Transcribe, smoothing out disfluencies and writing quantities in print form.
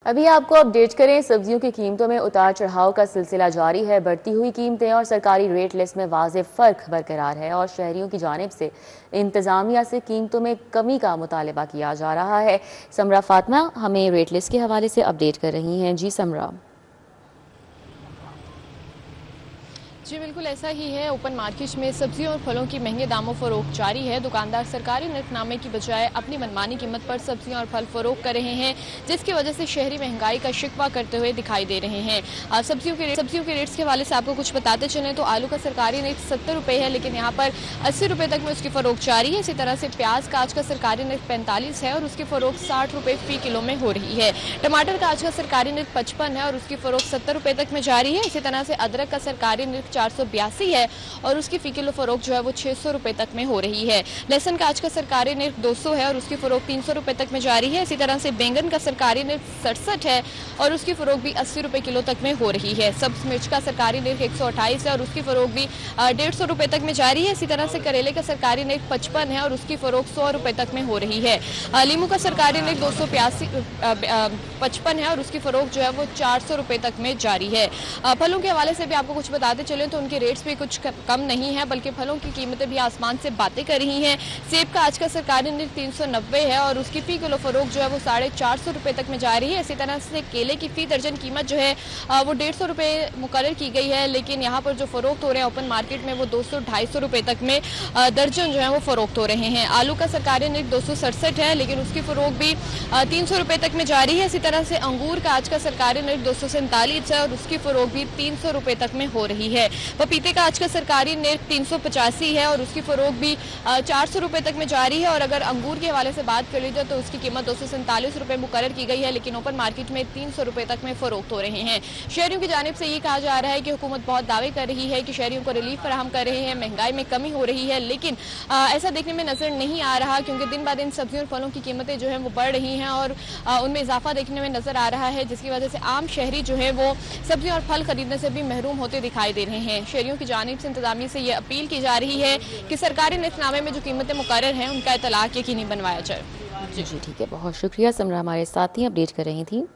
अभी आपको अपडेट करें, सब्जियों की कीमतों में उतार चढ़ाव का सिलसिला जारी है। बढ़ती हुई कीमतें और सरकारी रेट लिस्ट में वाज़ेह फ़र्क बरकरार है और शहरियों की जानिब से इंतज़ामिया से कीमतों में कमी का मुतालबा किया जा रहा है। समरा फातिमा हमें रेट लिस्ट के हवाले से अपडेट कर रही हैं। जी समरा। जी बिल्कुल ऐसा ही है। ओपन मार्केट में सब्जियों और फलों की महंगे दामों फरोख्त जारी है। दुकानदार सरकारी नरखनामे की बजाय अपनी मनमानी कीमत पर सब्जियां और फल फरोख्त कर रहे हैं, जिसकी वजह से शहरी महंगाई का शिकवा करते हुए दिखाई दे रहे हैं। सब्जियों के रेट्स के हवाले से आपको कुछ बताते चलें तो आलू का सरकारी रेट 70 रुपये है, लेकिन यहाँ पर 80 रुपये तक में उसकी फरोख्त जारी है। इसी तरह से प्याज का आज का सरकारी रेट 45 है और उसकी फरोख्त 60 रुपये फी किलो में हो रही है। टमाटर का आज का सरकारी रेट 55 है और उसकी फरोख्त 70 रुपये तक में जारी है। इसी तरह से अदरक का सरकारी रेट 482 है और उसकी फी किलो फरोख्त जो है वो 600 रुपए तक में हो रही है। लहसुन का आज का सरकारी रेट 200 है और उसकी फरोख्त 300 रुपए तक में जारी है। इसी तरह से बैंगन का सरकारी रेट 67 है और उसकी फरोख्त भी 80 रुपए किलो तक में हो रही है। सब्ज मिर्च का सरकारी रेट 128 है और उसकी फरोख्त भी 150 रुपए तक में जारी है। इसी तरह से करेले का सरकारी रेट 55 है और उसकी फरोख्त 100 रुपए तक में हो रही है। लीमू का सरकारी रेट 255 है और उसकी फरोख्त जो है वो 400 रुपए तक में जारी है। फलों के हवाले से भी आपको कुछ बताते चले तो उनके रेट्स भी कुछ कम नहीं है, बल्कि फलों की कीमतें भी आसमान से बातें कर रही हैं। सेब का आज का सरकारी रेट 390 है और उसकी फी किलो फरोख्त जो है वो 450 रुपए तक में जा रही है। इसी तरह से केले की फी दर्जन कीमत जो है वो 150 रुपए मुकर्रर की गई है, लेकिन यहाँ पर जो फरोख्त हो रहे हैं ओपन मार्केट में वो 200-250 रुपए तक में दर्जन जो है वो फरोख्त हो रहे हैं। आलू का सरकारी रेट 267 है, लेकिन उसकी फरोख्त भी 300 रुपए तक में जारी है। इसी तरह से अंगूर का आज का सरकारी रेट 247 है और उसकी फरोख्त भी 300 रुपए तक में हो रही है। पपीते का आज का सरकारी रेट 385 है और उसकी फरोख्त भी 400 रुपए तक में जारी है। और अगर अंगूर के हवाले से बात कर ली जाए तो उसकी कीमत 247 रुपए मुकर्रर की गई है, लेकिन ओपन मार्केट में 300 रुपए तक में फरोख्त हो रहे हैं। शहरियों की जानिब से ये कहा जा रहा है कि हुकूमत बहुत दावे कर रही है कि शहरियों को रिलीफ फराहम कर रहे हैं, महंगाई में कमी हो रही है, लेकिन ऐसा देखने में नजर नहीं आ रहा, क्योंकि दिन ब दिन सब्जियों और फलों की कीमतें जो है वो बढ़ रही हैं और उनमें इजाफा देखने में नजर आ रहा है, जिसकी वजह से आम शहरी जो है वो सब्जियां और फल खरीदने से भी महरूम होते दिखाई दे रहे हैं। शहरियों की जानिब से इंतजामिया से ये अपील की जा रही है कि सरकारी नितनामे में जो कीमतें मुकर्रर हैं उनका इतलाक यकीनी बनवाया जाए। जी ठीक है, बहुत शुक्रिया समरा, हमारे साथ ही अपडेट कर रही थी।